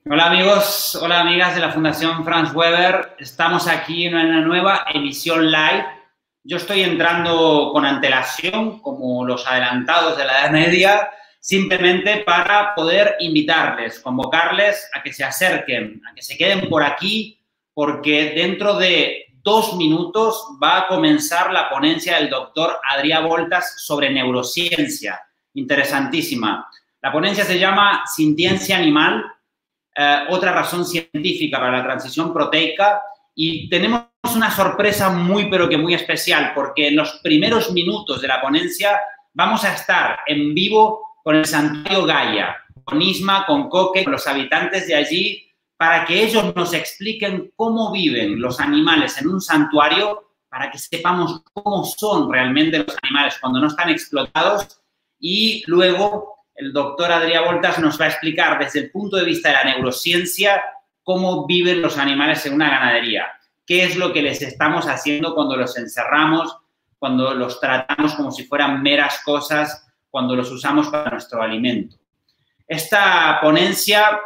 Hola amigos, hola amigas de la Fundación Franz Weber. Estamos aquí en una nueva emisión live. Yo estoy entrando con antelación, como los adelantados de la Edad Media, simplemente para poder invitarles, convocarles a que se acerquen, a que se queden por aquí, porque dentro de 2 minutos va a comenzar la ponencia del doctor Adrià Voltas sobre neurociencia. Interesantísima. La ponencia se llama Sintiencia Animal. Otra razón científica para la transición proteica, y tenemos una sorpresa muy pero que muy especial, porque en los primeros minutos de la ponencia vamos a estar en vivo con el Santuario Gaia, con Isma, con Coque, con los habitantes de allí, para que ellos nos expliquen cómo viven los animales en un santuario, para que sepamos cómo son realmente los animales cuando no están explotados. Y luego el doctor Adrià Voltas nos va a explicar desde el punto de vista de la neurociencia cómo viven los animales en una ganadería, qué es lo que les estamos haciendo cuando los encerramos, cuando los tratamos como si fueran meras cosas, cuando los usamos para nuestro alimento. Esta ponencia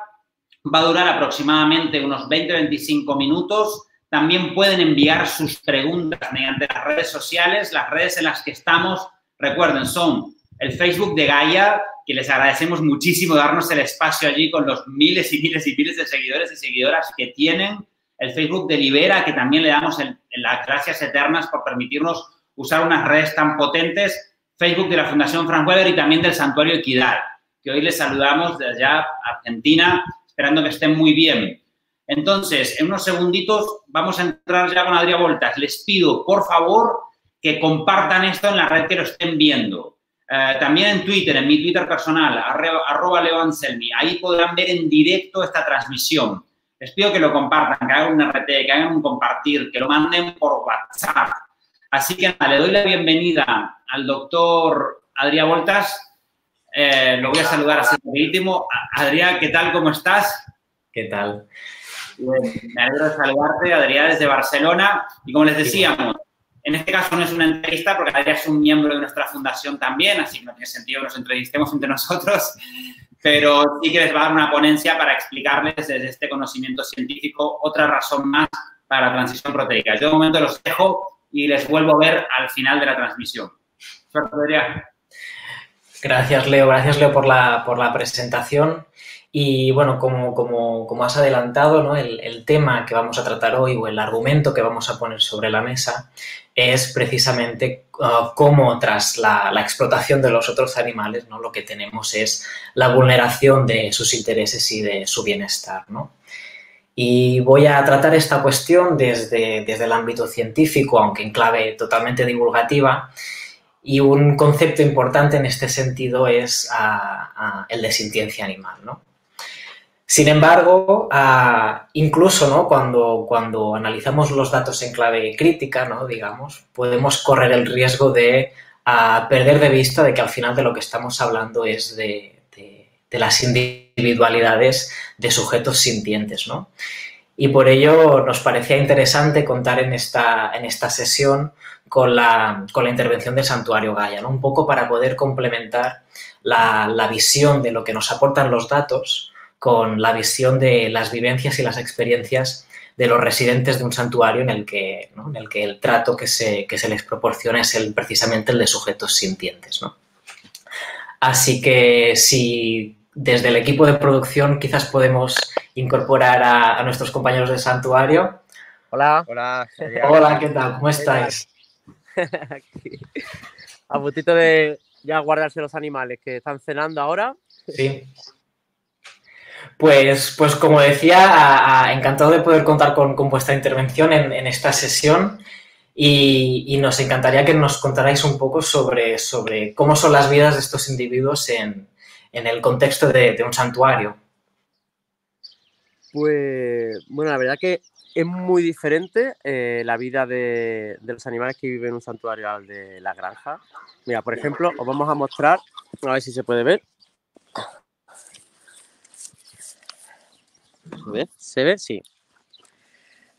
va a durar aproximadamente unos 20-25 minutos. También pueden enviar sus preguntas mediante las redes sociales, las redes en las que estamos. Recuerden, son el Facebook de Gaia, que les agradecemos muchísimo darnos el espacio allí con los miles y miles y miles de seguidores y seguidoras que tienen. El Facebook de Libera, que también le damos las gracias eternas por permitirnos usar unas redes tan potentes. Facebook de la Fundación Franz Weber y también del Santuario Equidad, que hoy les saludamos desde allá, Argentina, esperando que estén muy bien. Entonces, en unos segunditos vamos a entrar ya con Adrià Voltas. Les pido, por favor, que compartan esto en la red que lo estén viendo. También en Twitter, en mi Twitter personal, @leoanselmi. Ahí podrán ver en directo esta transmisión. Les pido que lo compartan, que hagan un RT, que hagan un compartir, que lo manden por WhatsApp. Así que nada, le doy la bienvenida al doctor Adrià Voltas. Lo voy a saludar así rapidísimo. Adrià, ¿qué tal? ¿Cómo estás? ¿Qué tal? Me alegro de saludarte, Adrià, desde Barcelona. Y como les decíamos, en este caso no es una entrevista porque Adrià es un miembro de nuestra fundación también, así que no tiene sentido que nos entrevistemos entre nosotros, pero sí que les va a dar una ponencia para explicarles desde este conocimiento científico otra razón más para la transición proteica. Yo de momento los dejo y les vuelvo a ver al final de la transmisión. Suerte, Adrià. Gracias, Leo, por la presentación. Y bueno, como has adelantado, ¿no? El tema que vamos a tratar hoy o el argumento que vamos a poner sobre la mesa es precisamente cómo tras la explotación de los otros animales, ¿no? Lo que tenemos es la vulneración de sus intereses y de su bienestar, ¿no? Y voy a tratar esta cuestión desde el ámbito científico, aunque en clave totalmente divulgativa. Y un concepto importante en este sentido es el de sintiencia animal, ¿no? Sin embargo, incluso, ¿no? cuando analizamos los datos en clave crítica, ¿no? Digamos, podemos correr el riesgo de perder de vista de que al final de lo que estamos hablando es de las individualidades de sujetos sintientes, ¿no? Y por ello nos parecía interesante contar en esta sesión con la intervención del Santuario Gaia, ¿no? Un poco para poder complementar la visión de lo que nos aportan los datos con la visión de las vivencias y las experiencias de los residentes de un santuario en el que, ¿no? En el que el trato que se les proporciona es precisamente el de sujetos sintientes, ¿no? Así que si desde el equipo de producción quizás podemos incorporar a nuestros compañeros del santuario. Hola. Hola. Hola, ¿qué tal? ¿Cómo estáis? Aquí. A puntito de ya guardarse los animales que están cenando ahora. Sí. Pues como decía, encantado de poder contar con vuestra intervención en esta sesión y nos encantaría que nos contarais un poco sobre cómo son las vidas de estos individuos en el contexto de un santuario. Pues, bueno, la verdad que es muy diferente la vida de los animales que viven en un santuario al de la granja. Mira, por ejemplo, os vamos a mostrar, a ver si se puede ver. ¿Se ve? Sí.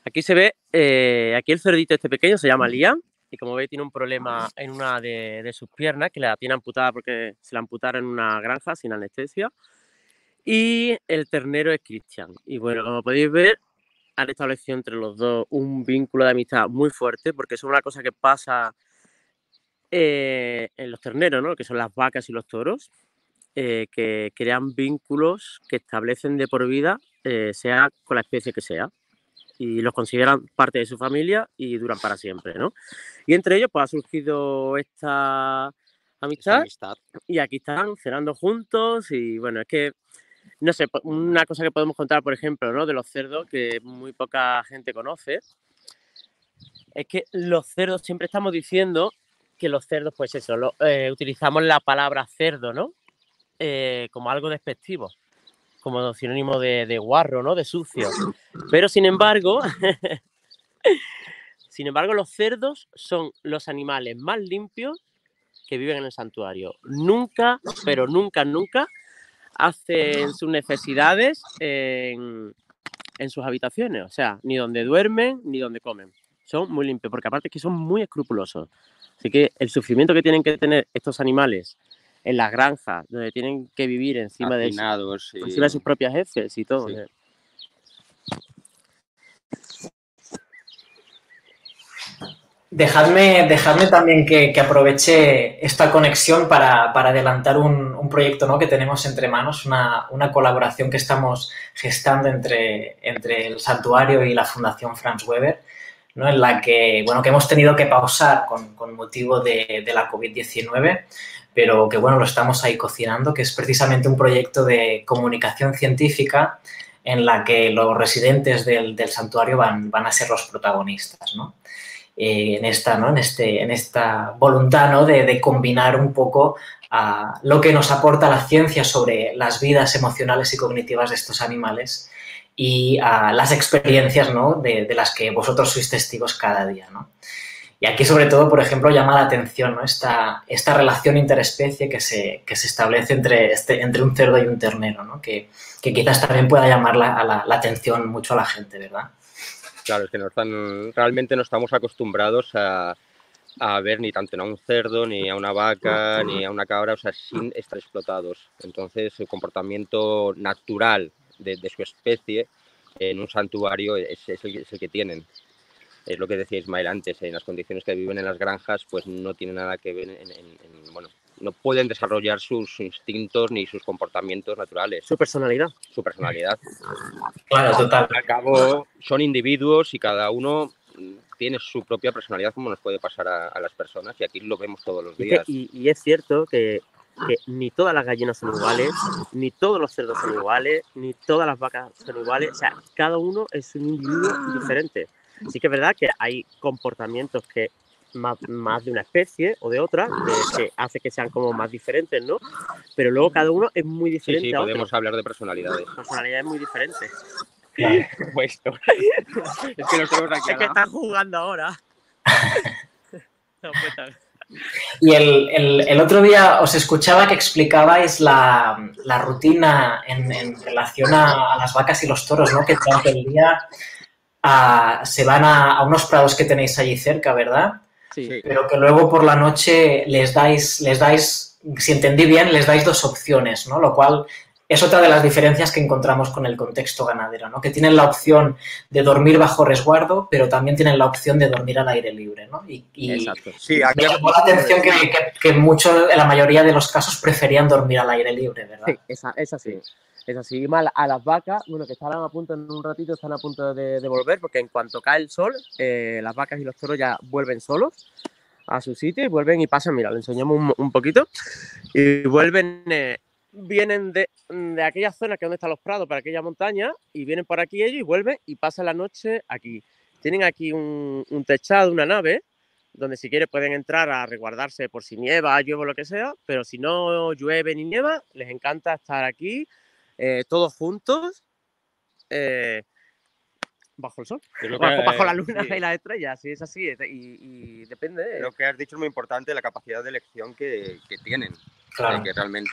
Aquí se ve, aquí el cerdito este pequeño se llama Liam y como veis tiene un problema en una de sus piernas que la tiene amputada porque se la amputaron en una granja sin anestesia. y el ternero es Cristian. Y bueno, como podéis ver, han establecido entre los dos un vínculo de amistad muy fuerte, porque eso es una cosa que pasa en los terneros, ¿no? Que son las vacas y los toros, que crean vínculos que establecen de por vida, sea con la especie que sea, y los consideran parte de su familia y duran para siempre, ¿no? Y entre ellos pues ha surgido esta amistad y aquí están cenando juntos y bueno, es que, no sé, una cosa que podemos contar, por ejemplo, ¿no? De los cerdos, que muy poca gente conoce, es que los cerdos, siempre estamos diciendo que los cerdos, pues eso, utilizamos la palabra cerdo, ¿no? Como algo despectivo, como sinónimo de guarro, ¿no? De sucio. Pero sin embargo, los cerdos son los animales más limpios que viven en el santuario. Nunca, pero nunca, nunca hacen sus necesidades en sus habitaciones, o sea, ni donde duermen ni donde comen. Son muy limpios, porque aparte es que son muy escrupulosos. Así que el sufrimiento que tienen que tener estos animales en las granjas, donde tienen que vivir encima de sus propias heces y todo. Sí. Dejadme también que aproveche esta conexión para adelantar un proyecto, ¿no? Que tenemos entre manos, una colaboración que estamos gestando entre el santuario y la Fundación Franz Weber, ¿no? En la que, bueno, que hemos tenido que pausar con motivo de la COVID-19, pero que, bueno, lo estamos ahí cocinando, que es precisamente un proyecto de comunicación científica en la que los residentes del santuario van a ser los protagonistas, ¿no? En esta voluntad, ¿no? de combinar un poco lo que nos aporta la ciencia sobre las vidas emocionales y cognitivas de estos animales y las experiencias, ¿no? de las que vosotros sois testigos cada día, ¿no? Y aquí, sobre todo, por ejemplo, llama la atención, ¿no? esta relación interespecie que se establece entre un cerdo y un ternero, ¿no? que quizás también pueda llamar la atención mucho a la gente, ¿verdad? Claro, es que realmente no estamos acostumbrados a ver ni tanto a un cerdo, ni a una vaca, ni a una cabra, o sea, sin estar explotados. Entonces, el comportamiento natural de su especie en un santuario es el que tienen. Es lo que decía Ismael antes, en las condiciones que viven en las granjas, pues no tiene nada que ver bueno, no pueden desarrollar sus instintos ni sus comportamientos naturales. Su personalidad. Su personalidad. Claro, total. Al cabo, son individuos y cada uno tiene su propia personalidad, como nos puede pasar a las personas, y aquí lo vemos todos los días. Y es cierto que ni todas las gallinas son iguales, ni todos los cerdos son iguales, ni todas las vacas son iguales. O sea, cada uno es un individuo diferente. Sí que es verdad que hay comportamientos que más de una especie o de otra, que hace que sean como más diferentes, ¿no? Pero luego cada uno es muy diferente. Sí, podemos hablar de personalidades. Personalidades muy diferentes. Pues, es que los tenemos aquí. Es que están jugando ahora. No, y el otro día os escuchaba que explicabais la rutina en relación a las vacas y los toros, ¿no? Que durante el día se van a unos prados que tenéis allí cerca, ¿verdad? Sí. Pero que luego por la noche les dais, si entendí bien, les dais 2 opciones, ¿no? Lo cual es otra de las diferencias que encontramos con el contexto ganadero, ¿no? Que tienen la opción de dormir bajo resguardo, pero también tienen la opción de dormir al aire libre, ¿no? Exacto. Sí, me llamó la atención que en la mayoría de los casos preferían dormir al aire libre, ¿verdad? Sí, es así. Es así. Mal a las vacas, bueno, que están a punto, en un ratito están a punto de volver, porque en cuanto cae el sol, las vacas y los toros ya vuelven solos a su sitio y vuelven y pasan, mira, le enseñamos un poquito, y vuelven, vienen de aquella zona que es donde están los prados, para aquella montaña, y vienen por aquí ellos y vuelven y pasan la noche aquí. Tienen aquí un techado, una nave, donde si quieren pueden entrar a resguardarse por si nieva, llueve o lo que sea, pero si no llueve ni nieva, les encanta estar aquí, todos juntos, bajo el sol, bajo la luna y las estrellas, sí, es así, y depende. Lo que has dicho es muy importante, la capacidad de elección que tienen. Claro. Que realmente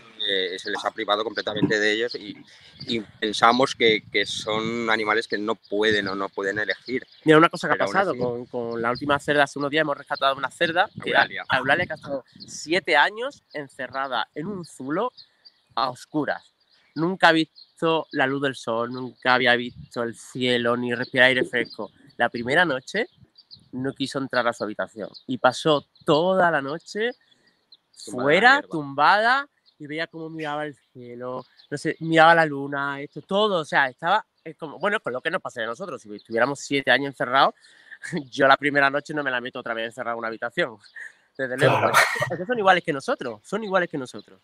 se les ha privado completamente de ellos y pensamos que son animales que no pueden o no pueden elegir. Mira, una cosa que ha pasado así, con la última cerda, hace unos días hemos rescatado una cerda, Eulalia, que ha estado 7 años encerrada en un zulo a oscuras. Nunca ha visto visto la luz del sol, nunca había visto el cielo, ni respirar aire fresco. La primera noche no quiso entrar a su habitación y pasó toda la noche fuera, tumbada, y veía cómo miraba el cielo, no sé, miraba la luna, esto, todo, o sea, estaba como, bueno, con lo que nos pasaría a nosotros, si estuviéramos 7 años encerrados, yo la primera noche no me la meto otra vez encerrada en una habitación, desde luego. Claro. Es que son iguales que nosotros, son iguales que nosotros.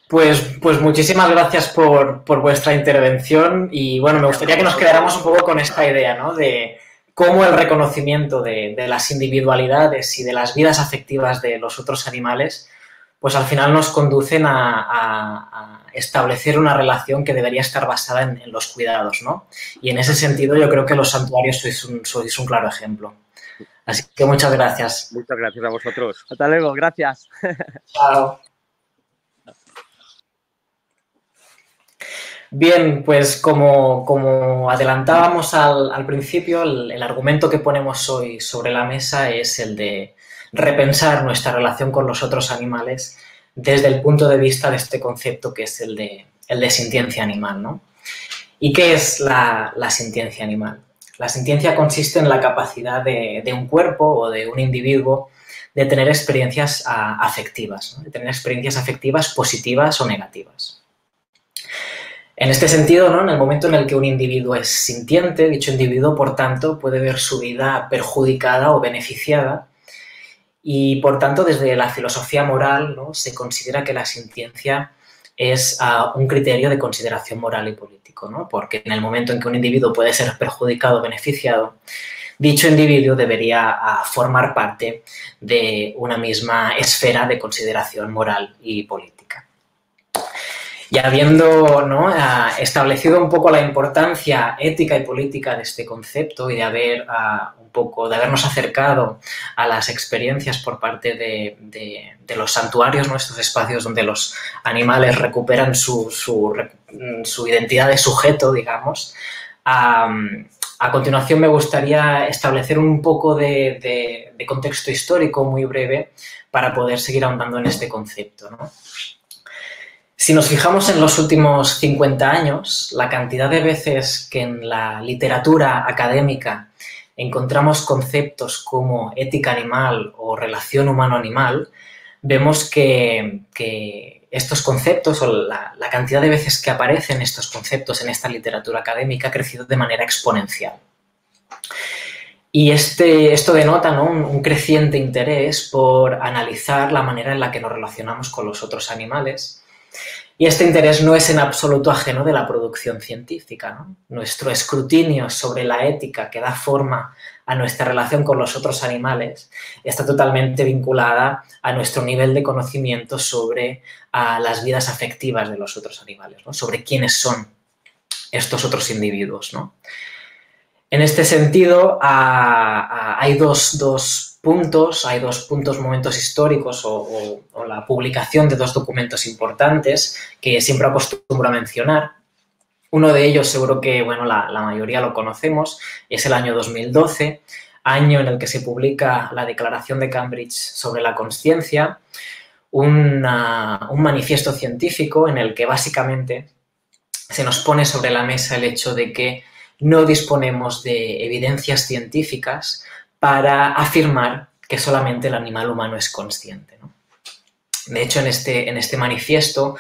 Pues muchísimas gracias por vuestra intervención y bueno, me gustaría que nos quedáramos un poco con esta idea, ¿no? De cómo el reconocimiento de las individualidades y de las vidas afectivas de los otros animales, pues al final nos conducen a establecer una relación que debería estar basada en los cuidados, ¿no? Y en ese sentido yo creo que los santuarios sois un claro ejemplo. Así que muchas gracias. Muchas gracias a vosotros. Hasta luego, gracias. Chao. Bien, pues como adelantábamos al principio, el argumento que ponemos hoy sobre la mesa es el de repensar nuestra relación con los otros animales desde el punto de vista de este concepto que es el de sintiencia animal, ¿no? ¿Y qué es la sintiencia animal? La sintiencia consiste en la capacidad de un cuerpo o de un individuo de tener experiencias afectivas, ¿no? De tener experiencias afectivas positivas o negativas. En este sentido, ¿no? En el momento en el que un individuo es sintiente, dicho individuo, por tanto, puede ver su vida perjudicada o beneficiada y, por tanto, desde la filosofía moral, ¿no? Se considera que la sintiencia es un criterio de consideración moral y político, ¿no? Porque en el momento en que un individuo puede ser perjudicado o beneficiado, dicho individuo debería formar parte de una misma esfera de consideración moral y política. Y habiendo, ¿no? Establecido un poco la importancia ética y política de este concepto y de habernos acercado a las experiencias por parte de los santuarios, nuestros espacios donde los animales recuperan su identidad de sujeto, digamos, a continuación me gustaría establecer un poco de contexto histórico muy breve para poder seguir ahondando en este concepto, ¿no? Si nos fijamos en los últimos 50 años, la cantidad de veces que en la literatura académica encontramos conceptos como ética animal o relación humano-animal, vemos que estos conceptos o la cantidad de veces que aparecen estos conceptos en esta literatura académica ha crecido de manera exponencial. Y esto denota, ¿no? un creciente interés por analizar la manera en la que nos relacionamos con los otros animales. Y este interés no es en absoluto ajeno de la producción científica, ¿no? Nuestro escrutinio sobre la ética que da forma a nuestra relación con los otros animales está totalmente vinculada a nuestro nivel de conocimiento sobre las vidas afectivas de los otros animales, ¿no? Sobre quiénes son estos otros individuos, ¿no? En este sentido, hay dos puntos, momentos históricos o la publicación de 2 documentos importantes que siempre acostumbro a mencionar. Uno de ellos, seguro que bueno, la mayoría lo conocemos, es el año 2012, año en el que se publica la Declaración de Cambridge sobre la consciencia, un manifiesto científico en el que básicamente se nos pone sobre la mesa el hecho de que no disponemos de evidencias científicas para afirmar que solamente el animal humano es consciente, ¿no? De hecho, en este manifiesto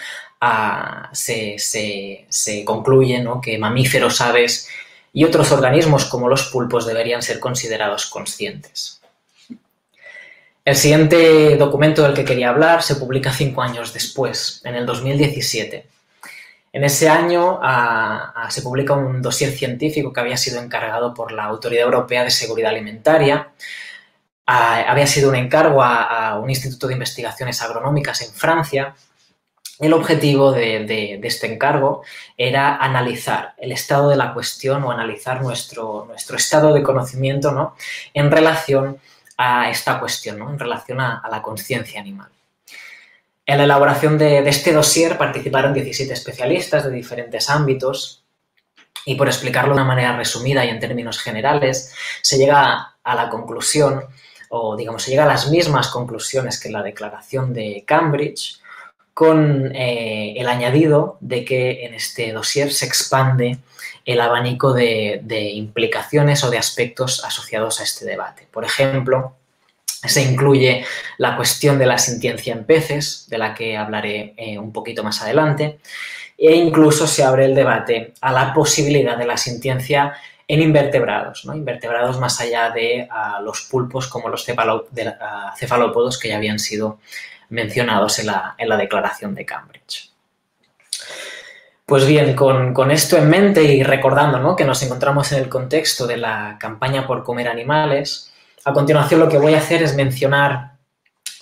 se concluye, ¿no? Que mamíferos, aves y otros organismos como los pulpos deberían ser considerados conscientes. El siguiente documento del que quería hablar se publica 5 años después, en el 2017. En ese año se publica un dossier científico que había sido encargado por la Autoridad Europea de Seguridad Alimentaria. Había sido un encargo a un instituto de investigaciones agronómicas en Francia. El objetivo de este encargo era analizar el estado de la cuestión o analizar nuestro estado de conocimiento, ¿no? En relación a esta cuestión, ¿no? En relación a la consciencia animal. En la elaboración de este dossier participaron 17 especialistas de diferentes ámbitos y, por explicarlo de una manera resumida y en términos generales, se llega a la conclusión, o digamos, se llega a las mismas conclusiones que en la Declaración de Cambridge, con el añadido de que en este dossier se expande el abanico de implicaciones o de aspectos asociados a este debate. Por ejemplo, se incluye la cuestión de la sintiencia en peces, de la que hablaré un poquito más adelante, e incluso se abre el debate a la posibilidad de la sintiencia en invertebrados, ¿no? Invertebrados más allá de los pulpos como los cefalópodos que ya habían sido mencionados en la Declaración de Cambridge. Pues bien, con esto en mente y recordando, ¿no?, que nos encontramos en el contexto de la campaña por comer animales, a continuación lo que voy a hacer es mencionar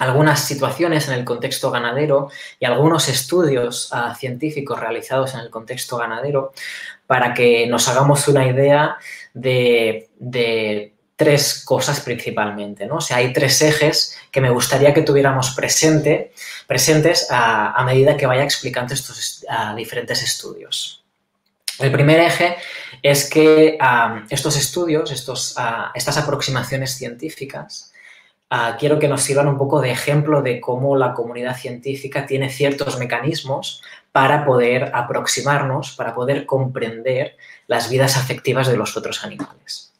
algunas situaciones en el contexto ganadero y algunos estudios científicos realizados en el contexto ganadero para que nos hagamos una idea de tres cosas principalmente, ¿no? O sea, hay tres ejes que me gustaría que tuviéramos presentes a medida que vaya explicando estos diferentes estudios. El primer eje es que estos estudios, estas aproximaciones científicas, quiero que nos sirvan un poco de ejemplo de cómo la comunidad científica tiene ciertos mecanismos para poder aproximarnos, para poder comprender las vidas afectivas de los otros animales.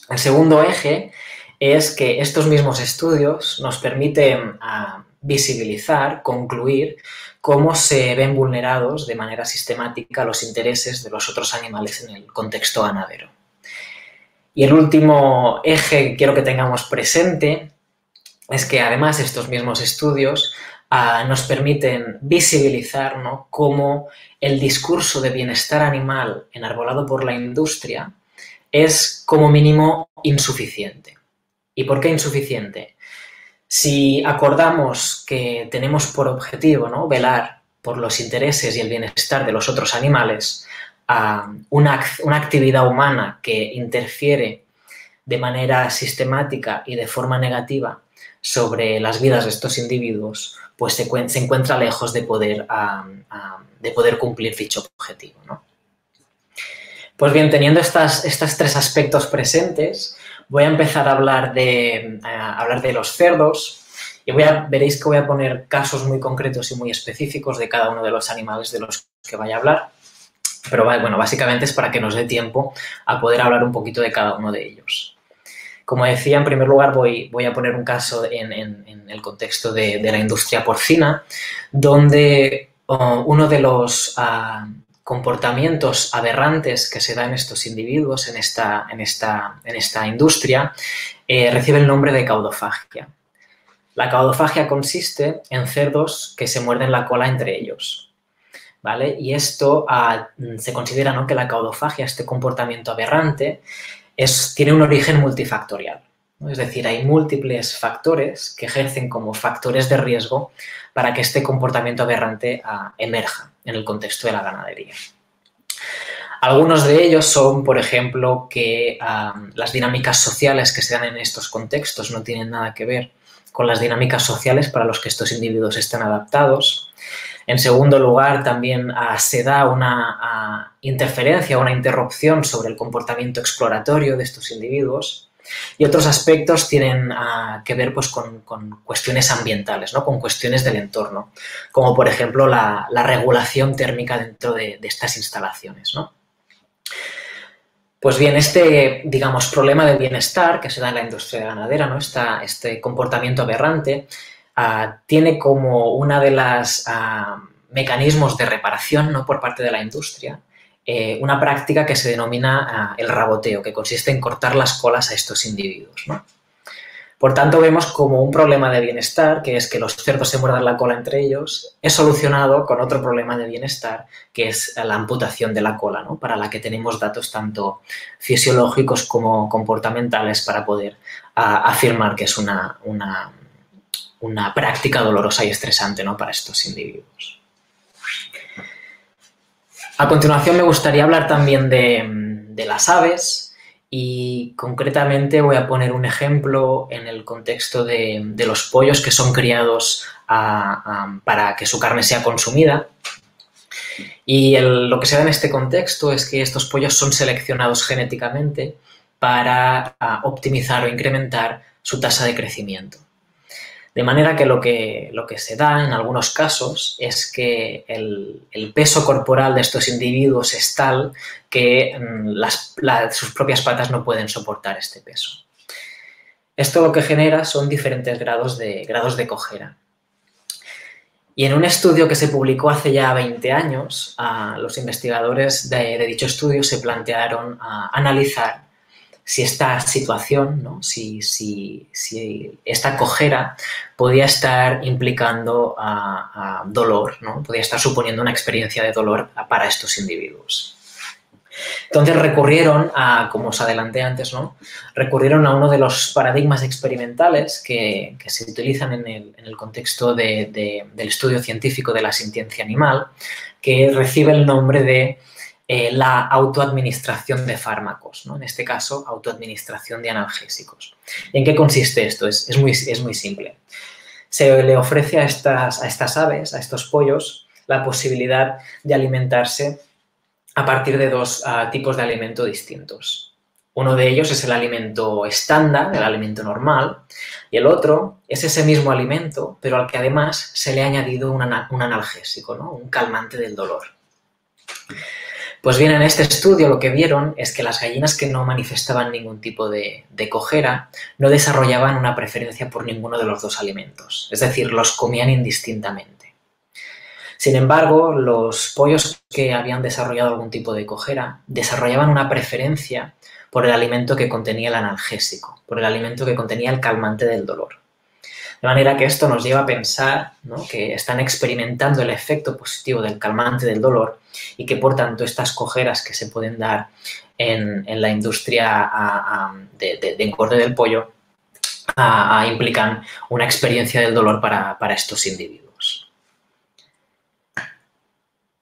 El segundo eje es que estos mismos estudios nos permiten visibilizar, concluir cómo se ven vulnerados de manera sistemática los intereses de los otros animales en el contexto ganadero. Y el último eje que quiero que tengamos presente es que además estos mismos estudios nos permiten visibilizar, ¿no?, cómo el discurso de bienestar animal enarbolado por la industria es como mínimo insuficiente. ¿Y por qué insuficiente? Si acordamos que tenemos por objetivo, ¿no?, velar por los intereses y el bienestar de los otros animales, una actividad humana que interfiere de manera sistemática y de forma negativa sobre las vidas de estos individuos, pues se encuentra lejos de poder cumplir dicho objetivo, ¿no? Pues bien, teniendo estos tres aspectos presentes, voy a empezar a hablar de los cerdos y veréis que voy a poner casos muy concretos y muy específicos de cada uno de los animales de los que vaya a hablar. Pero bueno, básicamente es para que nos dé tiempo a poder hablar un poquito de cada uno de ellos. Como decía, en primer lugar voy a poner un caso en el contexto de la industria porcina, donde uno de los comportamientos aberrantes que se da en estos individuos, en esta industria, recibe el nombre de caudofagia. La caudofagia consiste en cerdos que se muerden la cola entre ellos, ¿vale? Y esto se considera, ¿no?, que la caudofagia, este comportamiento aberrante, tiene un origen multifactorial, ¿no? Es decir, hay múltiples factores que ejercen como factores de riesgo para que este comportamiento aberrante emerja en el contexto de la ganadería. Algunos de ellos son, por ejemplo, que las dinámicas sociales que se dan en estos contextos no tienen nada que ver con las dinámicas sociales para los que estos individuos están adaptados. En segundo lugar, también se da una interferencia, una interrupción sobre el comportamiento exploratorio de estos individuos. Y otros aspectos tienen que ver, pues, con cuestiones ambientales, ¿no?, con cuestiones del entorno, como por ejemplo la regulación térmica dentro de estas instalaciones, ¿no? Pues bien, digamos, problema de bienestar que se da en la industria ganadera, ¿no?, este comportamiento aberrante, tiene como una de las mecanismos de reparación, ¿no?, por parte de la industria, una práctica que se denomina el raboteo, que consiste en cortar las colas a estos individuos, ¿no? Por tanto, vemos como un problema de bienestar, que es que los cerdos se muerdan la cola entre ellos, es solucionado con otro problema de bienestar, que es la amputación de la cola, ¿no?, para la que tenemos datos tanto fisiológicos como comportamentales para poder afirmar que es una práctica dolorosa y estresante, ¿no?, para estos individuos. A continuación me gustaría hablar también de las aves y concretamente voy a poner un ejemplo en el contexto de los pollos que son criados para que su carne sea consumida. Y lo que se da en este contexto es que estos pollos son seleccionados genéticamente para optimizar o incrementar su tasa de crecimiento. De manera que lo que se da en algunos casos es que el peso corporal de estos individuos es tal que sus propias patas no pueden soportar este peso. Esto lo que genera son diferentes grados de cojera. Y en un estudio que se publicó hace ya 20 años, los investigadores de dicho estudio se plantearon analizar si esta situación, ¿no? si esta cojera podía estar implicando dolor, ¿no? Podía estar suponiendo una experiencia de dolor para estos individuos. Entonces recurrieron como os adelanté antes, ¿no? Recurrieron a uno de los paradigmas experimentales que se utilizan en el contexto del estudio científico de la sintiencia animal, que recibe el nombre de la autoadministración de fármacos, ¿no? En este caso, autoadministración de analgésicos. ¿En qué consiste esto? Es muy simple. Se le ofrece a estas aves, a estos pollos, la posibilidad de alimentarse a partir de dos tipos de alimento distintos. Uno de ellos es el alimento estándar, el alimento normal, y el otro es ese mismo alimento, pero al que además se le ha añadido un analgésico, ¿no? Un calmante del dolor. Pues bien, en este estudio lo que vieron es que las gallinas que no manifestaban ningún tipo de cojera no desarrollaban una preferencia por ninguno de los dos alimentos, es decir, los comían indistintamente. Sin embargo, los pollos que habían desarrollado algún tipo de cojera desarrollaban una preferencia por el alimento que contenía el analgésico, por el alimento que contenía el calmante del dolor. De manera que esto nos lleva a pensar, ¿no?, que están experimentando el efecto positivo del calmante del dolor y que, por tanto, estas cojeras que se pueden dar en la industria de engorde del pollo implican una experiencia del dolor para estos individuos.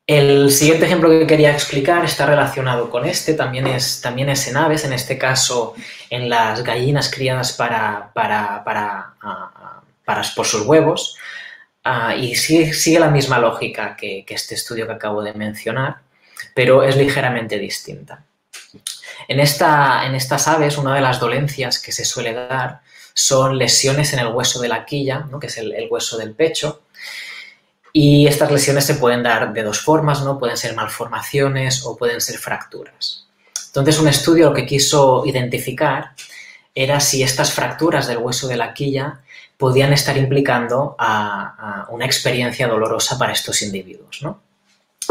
El siguiente ejemplo que quería explicar está relacionado con este, también es en aves, en este caso en las gallinas criadas por sus huevos, y sigue la misma lógica que este estudio que acabo de mencionar, pero es ligeramente distinta. En estas aves, una de las dolencias que se suele dar son lesiones en el hueso de la quilla, ¿no?, que es el hueso del pecho, y estas lesiones se pueden dar de dos formas, ¿no? Pueden ser malformaciones o pueden ser fracturas. Entonces, un estudio lo que quiso identificar era si estas fracturas del hueso de la quilla podían estar implicando a una experiencia dolorosa para estos individuos, ¿no?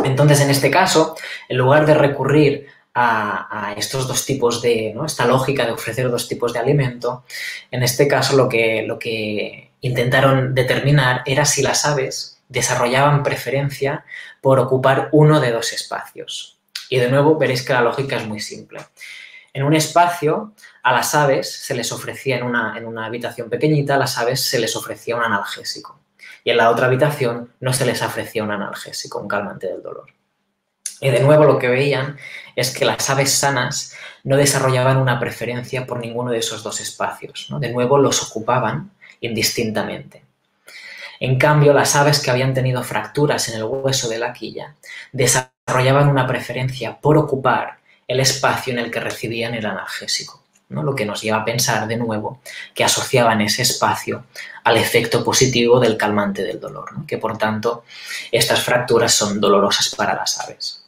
Entonces, en este caso, en lugar de recurrir a estos dos tipos ¿no?, esta lógica de ofrecer dos tipos de alimento, en este caso lo que intentaron determinar era si las aves desarrollaban preferencia por ocupar uno de dos espacios. Y de nuevo veréis que la lógica es muy simple. En un espacio, a las aves se les ofrecía en una habitación pequeñita, a las aves se les ofrecía un analgésico. Y en la otra habitación no se les ofrecía un analgésico, un calmante del dolor. Y de nuevo lo que veían es que las aves sanas no desarrollaban una preferencia por ninguno de esos dos espacios, ¿no? De nuevo los ocupaban indistintamente. En cambio, las aves que habían tenido fracturas en el hueso de la quilla desarrollaban una preferencia por ocupar el espacio en el que recibían el analgésico, ¿no? Lo que nos lleva a pensar de nuevo que asociaban ese espacio al efecto positivo del calmante del dolor, ¿no?, que por tanto estas fracturas son dolorosas para las aves.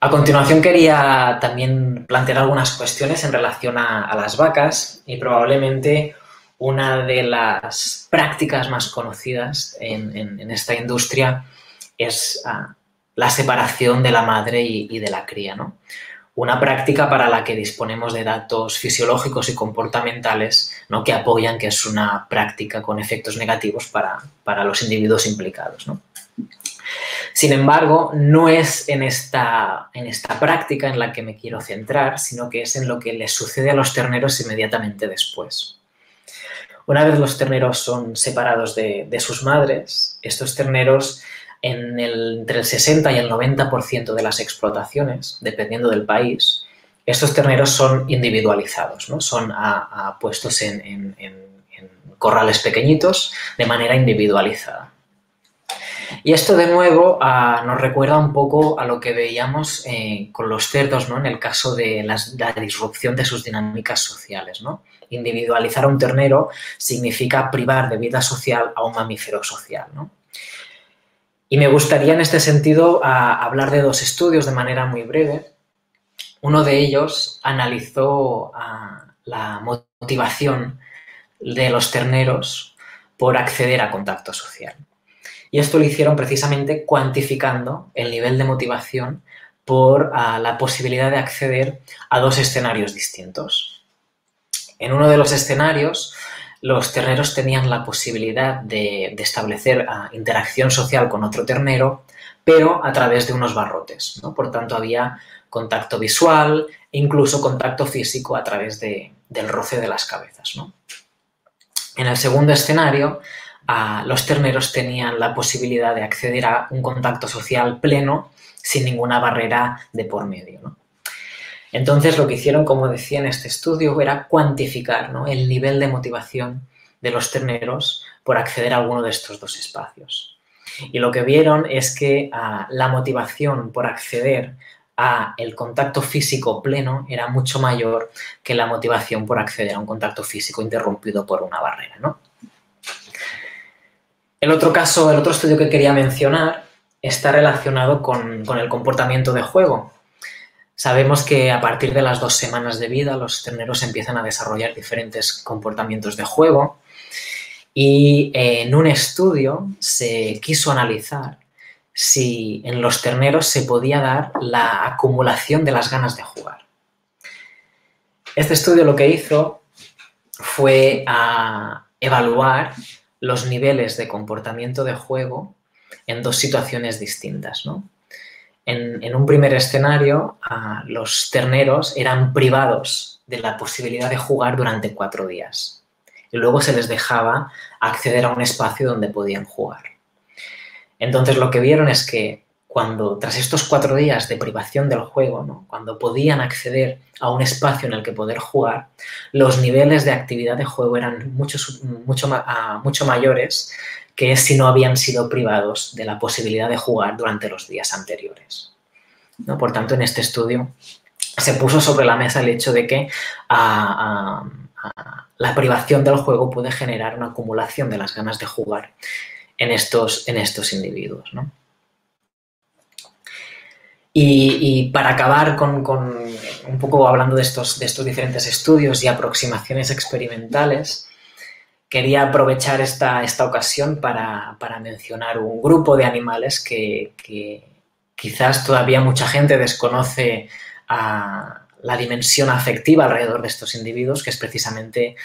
A continuación quería también plantear algunas cuestiones en relación a las vacas y probablemente una de las prácticas más conocidas en esta industria es la separación de la madre y de la cría, ¿no? Una práctica para la que disponemos de datos fisiológicos y comportamentales, ¿no?, que apoyan que es una práctica con efectos negativos para los individuos implicados, ¿no? Sin embargo, no es en esta práctica en la que me quiero centrar, sino que es en lo que les sucede a los terneros inmediatamente después. Una vez los terneros son separados de sus madres, estos terneros entre el 60 y el 90% de las explotaciones, dependiendo del país, estos terneros son individualizados, ¿no? Son puestos en corrales pequeñitos de manera individualizada. Y esto de nuevo nos recuerda un poco a lo que veíamos con los cerdos, ¿no? En el caso de la disrupción de sus dinámicas sociales, ¿no? Individualizar a un ternero significa privar de vida social a un mamífero social, ¿no? Y me gustaría en este sentido hablar de 2 estudios de manera muy breve. Uno de ellos analizó la motivación de los terneros por acceder a contacto social. Y esto lo hicieron precisamente cuantificando el nivel de motivación por la posibilidad de acceder a 2 escenarios distintos. En uno de los escenarios, los terneros tenían la posibilidad de establecer interacción social con otro ternero, pero a través de unos barrotes, ¿no? Por tanto, había contacto visual e incluso contacto físico a través del roce de las cabezas, ¿no? En el segundo escenario, los terneros tenían la posibilidad de acceder a un contacto social pleno sin ninguna barrera de por medio, ¿no? Entonces, lo que hicieron, como decía en este estudio, era cuantificar, ¿no? El nivel de motivación de los terneros por acceder a alguno de estos 2 espacios. Y lo que vieron es que la motivación por acceder a el contacto físico pleno era mucho mayor que la motivación por acceder a un contacto físico interrumpido por una barrera, ¿no? El otro estudio que quería mencionar está relacionado con el comportamiento de juego. Sabemos que a partir de las 2 semanas de vida los terneros empiezan a desarrollar diferentes comportamientos de juego y en un estudio se quiso analizar si en los terneros se podía dar la acumulación de las ganas de jugar. Este estudio lo que hizo fue evaluar los niveles de comportamiento de juego en 2 situaciones distintas, ¿no? En un primer escenario, los terneros eran privados de la posibilidad de jugar durante 4 días y luego se les dejaba acceder a un espacio donde podían jugar. Entonces, lo que vieron es que tras estos 4 días de privación del juego, ¿no? Cuando podían acceder a un espacio en el que poder jugar, los niveles de actividad de juego eran mucho mayores que si no habían sido privados de la posibilidad de jugar durante los días anteriores, ¿no? Por tanto, en este estudio se puso sobre la mesa el hecho de que la privación del juego puede generar una acumulación de las ganas de jugar en estos individuos, ¿no? Y para acabar con un poco hablando de estos diferentes estudios y aproximaciones experimentales, quería aprovechar esta ocasión para mencionar un grupo de animales que quizás todavía mucha gente desconoce la dimensión afectiva alrededor de estos individuos, que es precisamente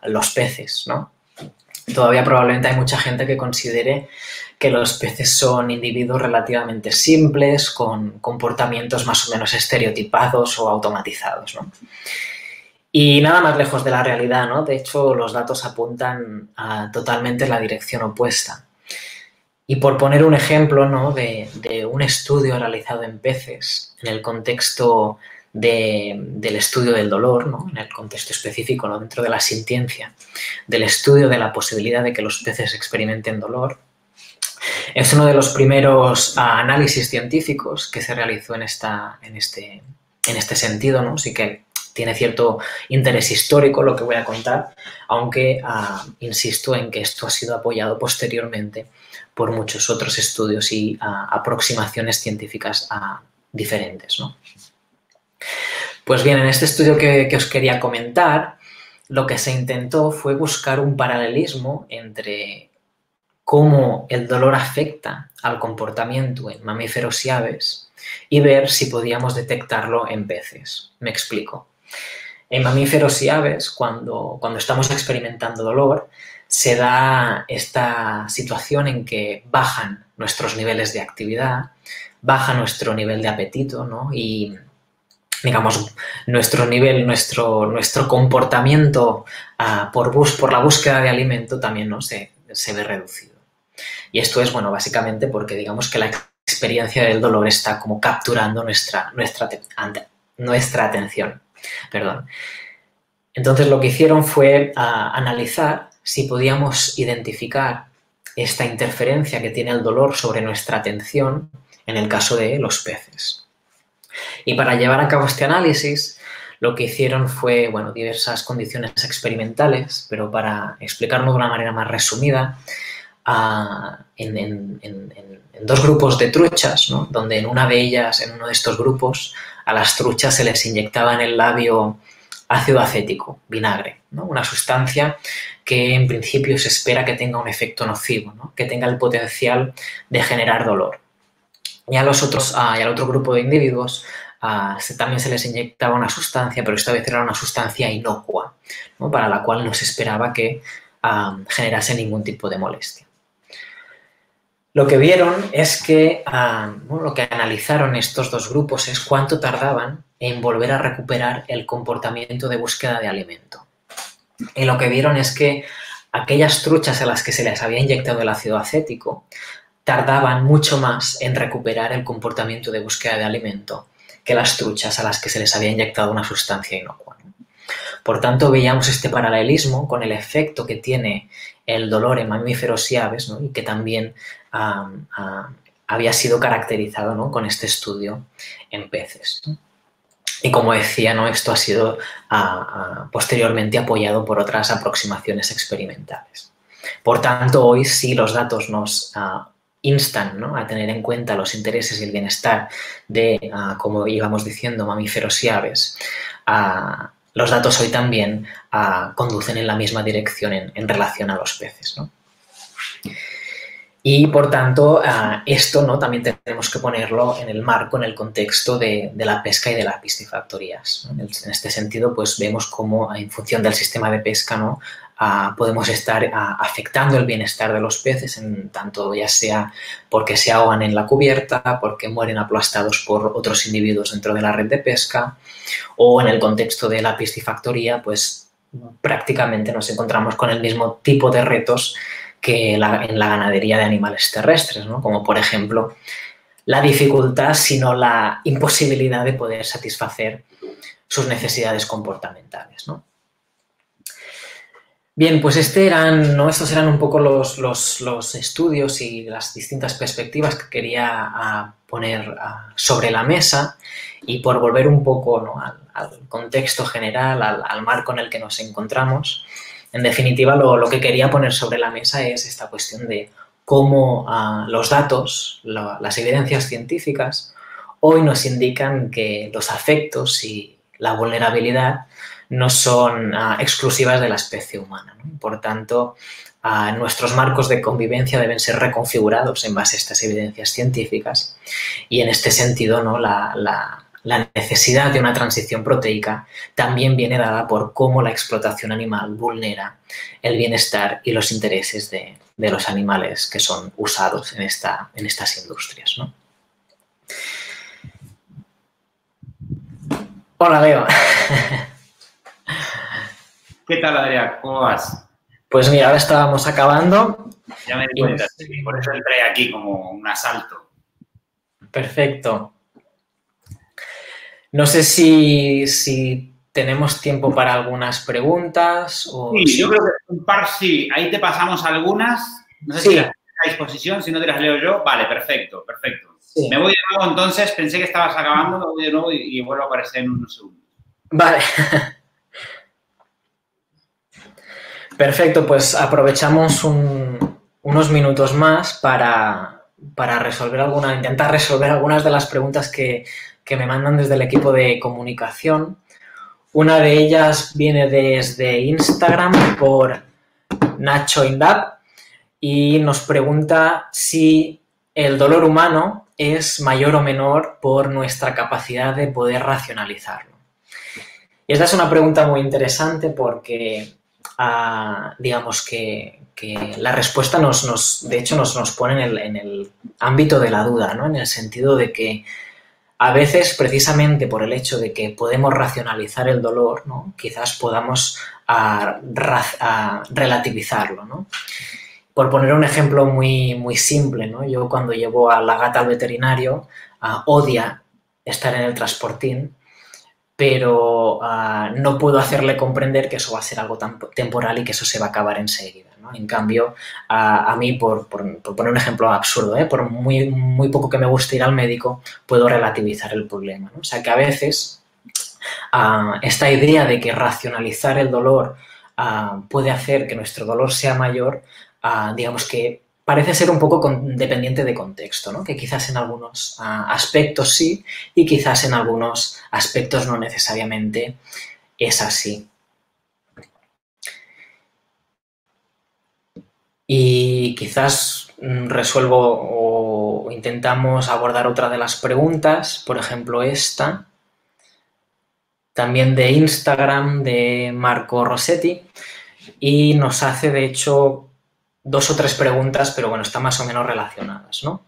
los peces, ¿no? Todavía probablemente hay mucha gente que considere que los peces son individuos relativamente simples, con comportamientos más o menos estereotipados o automatizados, ¿no? Y nada más lejos de la realidad, ¿no? De hecho, los datos apuntan totalmente en la dirección opuesta. Y por poner un ejemplo, ¿no? de un estudio realizado en peces en el contexto del estudio del dolor, ¿no? En el contexto específico, ¿no? Dentro de la sintiencia, del estudio de la posibilidad de que los peces experimenten dolor. Es uno de los primeros análisis científicos que se realizó en este sentido, ¿no? Sí que tiene cierto interés histórico lo que voy a contar, aunque insisto en que esto ha sido apoyado posteriormente por muchos otros estudios y aproximaciones científicas diferentes, ¿no? Pues bien, en este estudio que os quería comentar, lo que se intentó fue buscar un paralelismo entre cómo el dolor afecta al comportamiento en mamíferos y aves y ver si podíamos detectarlo en peces. Me explico. En mamíferos y aves, cuando estamos experimentando dolor, se da esta situación en que bajan nuestros niveles de actividad, baja nuestro nivel de apetito, ¿no? Y, digamos, nuestro comportamiento por la búsqueda de alimento también, ¿no? se ve reducido. Y esto es, bueno, básicamente porque digamos que la experiencia del dolor está como capturando nuestra atención. Perdón. Entonces lo que hicieron fue analizar si podíamos identificar esta interferencia que tiene el dolor sobre nuestra atención en el caso de los peces. Y para llevar a cabo este análisis, lo que hicieron fue, bueno, diversas condiciones experimentales, pero para explicarlo de una manera más resumida, en 2 grupos de truchas, ¿no? Donde en una de ellas, en uno de estos grupos, a las truchas se les inyectaba en el labio ácido acético, vinagre, ¿no? Una sustancia que en principio se espera que tenga un efecto nocivo, ¿no? Que tenga el potencial de generar dolor. Y al otro grupo de individuos también se les inyectaba una sustancia, pero esta vez era una sustancia inocua, ¿no? Para la cual no se esperaba que generase ningún tipo de molestia. Lo que vieron es que, lo que analizaron estos 2 grupos es cuánto tardaban en volver a recuperar el comportamiento de búsqueda de alimento. Y lo que vieron es que aquellas truchas a las que se les había inyectado el ácido acético tardaban mucho más en recuperar el comportamiento de búsqueda de alimento que las truchas a las que se les había inyectado una sustancia inocua. Por tanto, veíamos este paralelismo con el efecto que tiene el dolor en mamíferos y aves, ¿no? Y que también había sido caracterizado, ¿no? Con este estudio en peces, ¿no? Y como decía, ¿no? Esto ha sido posteriormente apoyado por otras aproximaciones experimentales. Por tanto, hoy sí los datos nos instan, ¿no? A tener en cuenta los intereses y el bienestar de, como íbamos diciendo, mamíferos y aves. Los datos hoy también conducen en la misma dirección en relación a los peces, ¿no? Y, por tanto, esto, ¿no? También tenemos que ponerlo en el marco, en el contexto de la pesca y de las piscifactorías, ¿no? En este sentido, pues vemos cómo, en función del sistema de pesca, ¿no? Podemos estar afectando el bienestar de los peces, en tanto ya sea porque se ahogan en la cubierta, porque mueren aplastados por otros individuos dentro de la red de pesca, o en el contexto de la piscifactoría, pues prácticamente nos encontramos con el mismo tipo de retos que en la ganadería de animales terrestres, ¿no? Como por ejemplo la dificultad, sino la imposibilidad de poder satisfacer sus necesidades comportamentales, ¿no? Bien, pues estos eran un poco los estudios y las distintas perspectivas que quería poner sobre la mesa, y por volver un poco, ¿no? al contexto general, al marco en el que nos encontramos. En definitiva, lo que quería poner sobre la mesa es esta cuestión de cómo los datos, las evidencias científicas, hoy nos indican que los afectos y la vulnerabilidad no son exclusivas de la especie humana, ¿no? Por tanto, nuestros marcos de convivencia deben ser reconfigurados en base a estas evidencias científicas, y en este sentido, ¿no? La necesidad de una transición proteica también viene dada por cómo la explotación animal vulnera el bienestar y los intereses de los animales que son usados en estas industrias, ¿no? Hola, Leo. ¿Qué tal, Adrián? ¿Cómo vas? Pues mira, ahora estábamos acabando. Ya me di cuenta, sí, por eso entré aquí como un asalto. Perfecto. No sé si tenemos tiempo para algunas preguntas o... Sí, yo creo que un par sí. Ahí te pasamos algunas. No sé si las tienes a disposición, si no te las leo yo. Vale, perfecto, perfecto. Sí. Me voy de nuevo entonces. Pensé que estabas acabando, me voy de nuevo y vuelvo a aparecer en unos segundos. Vale. Perfecto, pues aprovechamos unos minutos más para intentar resolver algunas de las preguntas que me mandan desde el equipo de comunicación. Una de ellas viene desde Instagram por Nacho Indab y nos pregunta si el dolor humano es mayor o menor por nuestra capacidad de poder racionalizarlo. Y esta es una pregunta muy interesante porque digamos que la respuesta de hecho nos pone en el ámbito de la duda, ¿no? En el sentido de que a veces, precisamente por el hecho de que podemos racionalizar el dolor, ¿no? Quizás podamos relativizarlo, ¿no? Por poner un ejemplo muy, muy simple, ¿no? Yo cuando llevo a la gata al veterinario, odia estar en el transportín, pero no puedo hacerle comprender que eso va a ser algo tan temporal y que eso se va a acabar enseguida, ¿no? ¿no? En cambio, a mí, por poner un ejemplo absurdo, por muy poco que me guste ir al médico, puedo relativizar el problema, ¿no? O sea, que a veces esta idea de que racionalizar el dolor puede hacer que nuestro dolor sea mayor, digamos que parece ser un poco dependiente de contexto, ¿no? Que quizás en algunos aspectos sí y quizás en algunos aspectos no necesariamente es así. Y quizás resuelvo o intentamos abordar otra de las preguntas, por ejemplo esta, también de Instagram, de Marco Rossetti, y nos hace de hecho 2 o 3 preguntas, pero bueno, están más o menos relacionadas, ¿no?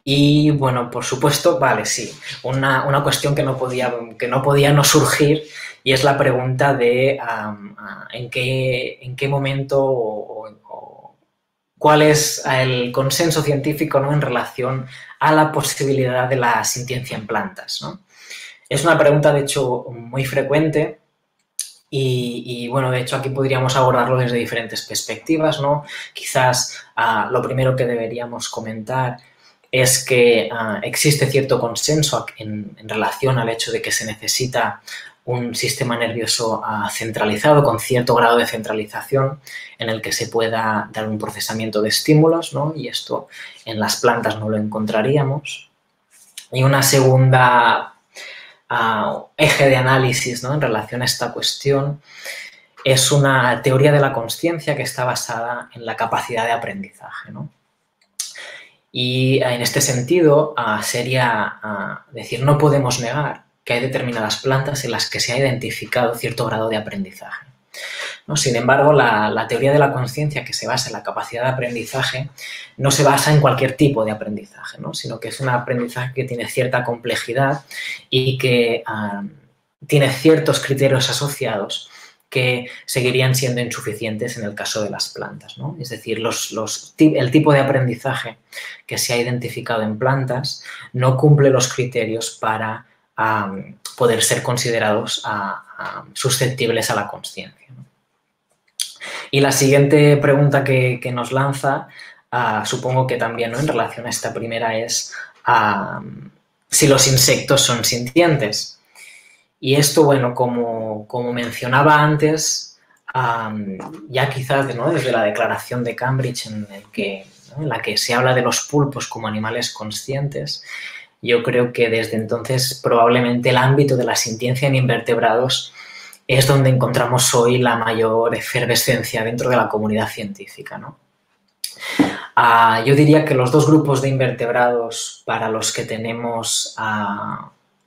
Y bueno, por supuesto, vale, sí, una cuestión que no podía no surgir, y es la pregunta de en qué momento o cuál es el consenso científico, ¿no?, en relación a la posibilidad de la sintiencia en plantas, ¿no? Es una pregunta, de hecho, muy frecuente. Y bueno, de hecho aquí podríamos abordarlo desde diferentes perspectivas, ¿no? Quizás lo primero que deberíamos comentar es que existe cierto consenso en relación al hecho de que se necesita un sistema nervioso centralizado, con cierto grado de centralización, en el que se pueda dar un procesamiento de estímulos, ¿no? Y esto en las plantas no lo encontraríamos. Y una segunda eje de análisis, ¿no?, en relación a esta cuestión es una teoría de la consciencia que está basada en la capacidad de aprendizaje, ¿no? Y en este sentido sería decir, no podemos negar que hay determinadas plantas en las que se ha identificado cierto grado de aprendizaje, ¿no? Sin embargo, la teoría de la consciencia, que se basa en la capacidad de aprendizaje, no se basa en cualquier tipo de aprendizaje, ¿no?, sino que es un aprendizaje que tiene cierta complejidad y que tiene ciertos criterios asociados que seguirían siendo insuficientes en el caso de las plantas, ¿no? Es decir, el tipo de aprendizaje que se ha identificado en plantas no cumple los criterios para poder ser considerados susceptibles a la consciencia, ¿no? Y la siguiente pregunta que nos lanza, supongo que también, ¿no?, en relación a esta primera, es si los insectos son sintientes. Y esto, bueno, como mencionaba antes, ya quizás, ¿no?, desde la Declaración de Cambridge, en la que se habla de los pulpos como animales conscientes, yo creo que desde entonces probablemente el ámbito de la sintiencia en invertebrados es donde encontramos hoy la mayor efervescencia dentro de la comunidad científica, ¿no? Yo diría que los 2 grupos de invertebrados para los que tenemos,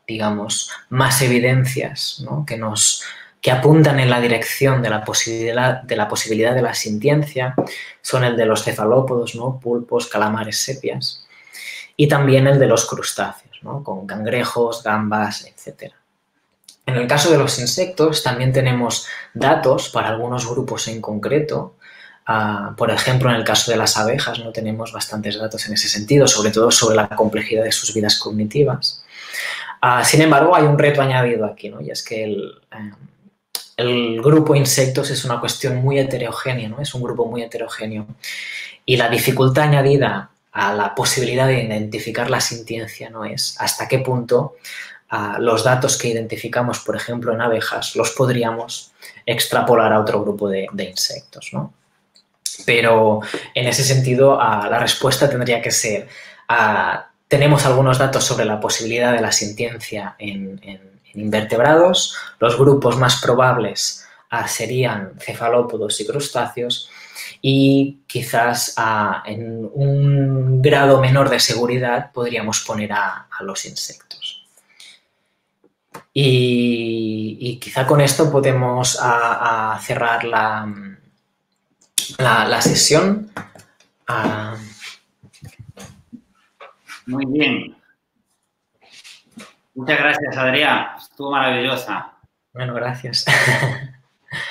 digamos, más evidencias, ¿no?, que apuntan en la dirección de la posibilidad de la sintiencia son el de los cefalópodos, ¿no?, pulpos, calamares, sepias, y también el de los crustáceos, ¿no?, con cangrejos, gambas, etc. En el caso de los insectos también tenemos datos para algunos grupos en concreto. Por ejemplo, en el caso de las abejas no tenemos bastantes datos en ese sentido, sobre todo sobre la complejidad de sus vidas cognitivas. Sin embargo, hay un reto añadido aquí, ¿no?, y es que el grupo insectos es una cuestión muy heterogénea, ¿no?, es un grupo muy heterogéneo, y la dificultad añadida a la posibilidad de identificar la sintiencia, ¿no?, es hasta qué punto los datos que identificamos, por ejemplo, en abejas, los podríamos extrapolar a otro grupo de insectos, ¿no? Pero en ese sentido, la respuesta tendría que ser, tenemos algunos datos sobre la posibilidad de la sintiencia en invertebrados. Los grupos más probables serían cefalópodos y crustáceos, y quizás en un grado menor de seguridad podríamos poner a los insectos. Y quizá con esto podemos cerrar la sesión. Muy bien. Muchas gracias, Adrián. Estuvo maravillosa. Bueno, gracias.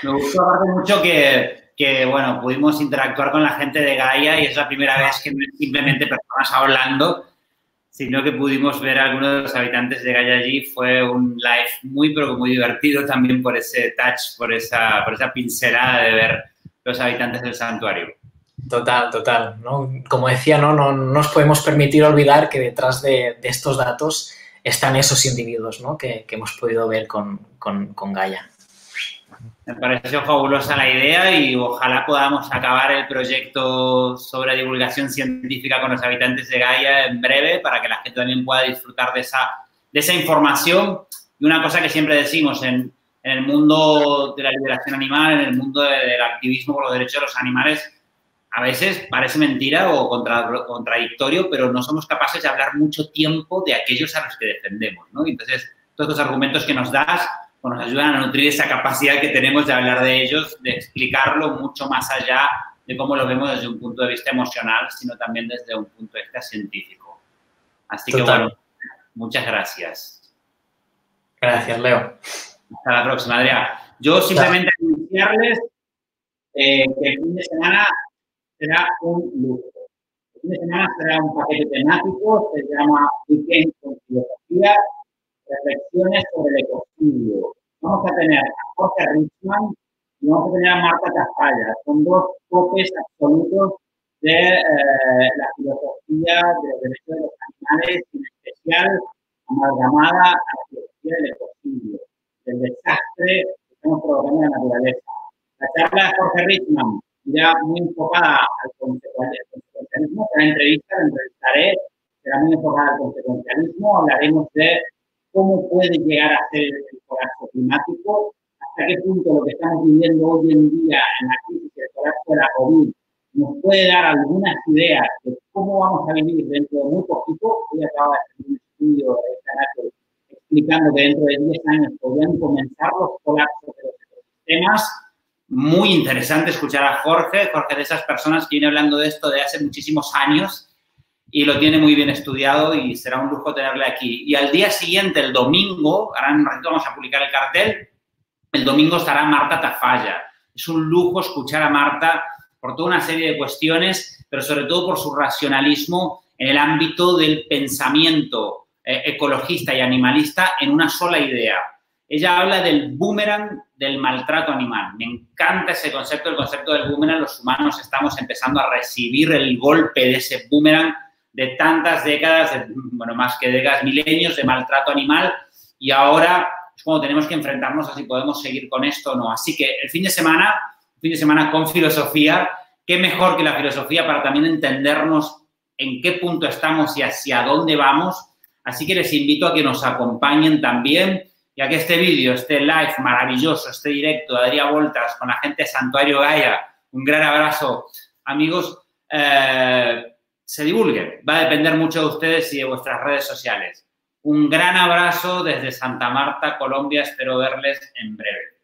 Me gustó aparte mucho que, bueno, pudimos interactuar con la gente de Gaia, y es la primera vez que no es simplemente personas hablando, sino que pudimos ver a algunos de los habitantes de Gaia allí. Fue un live muy, pero muy divertido también por ese touch, por esa pincelada de ver los habitantes del santuario. Total, ¿no? Como decía, no nos podemos permitir olvidar que detrás de estos datos están esos individuos, ¿no? que hemos podido ver con Gaia. Me pareció fabulosa la idea y ojalá podamos acabar el proyecto sobre divulgación científica con los habitantes de Gaia en breve para que la gente también pueda disfrutar de esa información. Y una cosa que siempre decimos en el mundo de la liberación animal, en el mundo del activismo por los derechos de los animales, a veces parece mentira o contradictorio, pero no somos capaces de hablar mucho tiempo de aquellos a los que defendemos, ¿no? Entonces, todos los argumentos que nos das pues nos ayudan a nutrir esa capacidad que tenemos de hablar de ellos, de explicarlo mucho más allá de cómo lo vemos desde un punto de vista emocional, sino también desde un punto de vista científico. Así que, bueno, muchas gracias. Gracias, Leo. Hasta la próxima, Adrián. Yo simplemente anunciarles que el fin de semana será un lujo. El fin de semana será un paquete temático, se llama Weekend con Filosofía, reflexiones sobre el ecocidio. Vamos a tener a Jorge Richman y vamos a tener a Marta Tafalla. Son dos topes absolutos de la filosofía de los derechos de los animales, en especial amalgamada a la filosofía del ecocidio, del desastre que estamos provocando en la naturaleza. La charla de Jorge Richman irá muy enfocada al consecuencialismo, será entrevista, la entrevistaré, será muy enfocada al consecuencialismo, hablaremos de cómo puede llegar a ser el colapso climático, hasta qué punto lo que estamos viviendo hoy en día en la crisis del colapso de la COVID nos puede dar algunas ideas de cómo vamos a vivir dentro de muy poquito. Hoy acaba de hacer un estudio de Canal explicando que dentro de 10 años podrían comenzar los colapsos de los ecosistemas. Muy interesante escuchar a Jorge de esas personas que viene hablando de esto de hace muchísimos años y lo tiene muy bien estudiado y será un lujo tenerle aquí. Y al día siguiente, el domingo, ahora en un ratito vamos a publicar el cartel, el domingo estará Marta Tafalla. Es un lujo escuchar a Marta por toda una serie de cuestiones, pero sobre todo por su racionalismo en el ámbito del pensamiento ecologista y animalista en una sola idea. Ella habla del boomerang del maltrato animal. Me encanta ese concepto, el concepto del boomerang. Los humanos estamos empezando a recibir el golpe de ese boomerang de tantas décadas, bueno, más que décadas, milenios de maltrato animal, y ahora es cuando tenemos que enfrentarnos a si podemos seguir con esto o no. Así que el fin de semana con filosofía, qué mejor que la filosofía para también entendernos en qué punto estamos y hacia dónde vamos. Así que les invito a que nos acompañen también y a que este vídeo, este live maravilloso, este directo de Adrià Voltas con la gente de Santuario Gaia, un gran abrazo, amigos, se divulgue. Va a depender mucho de ustedes y de vuestras redes sociales. Un gran abrazo desde Santa Marta, Colombia. Espero verles en breve.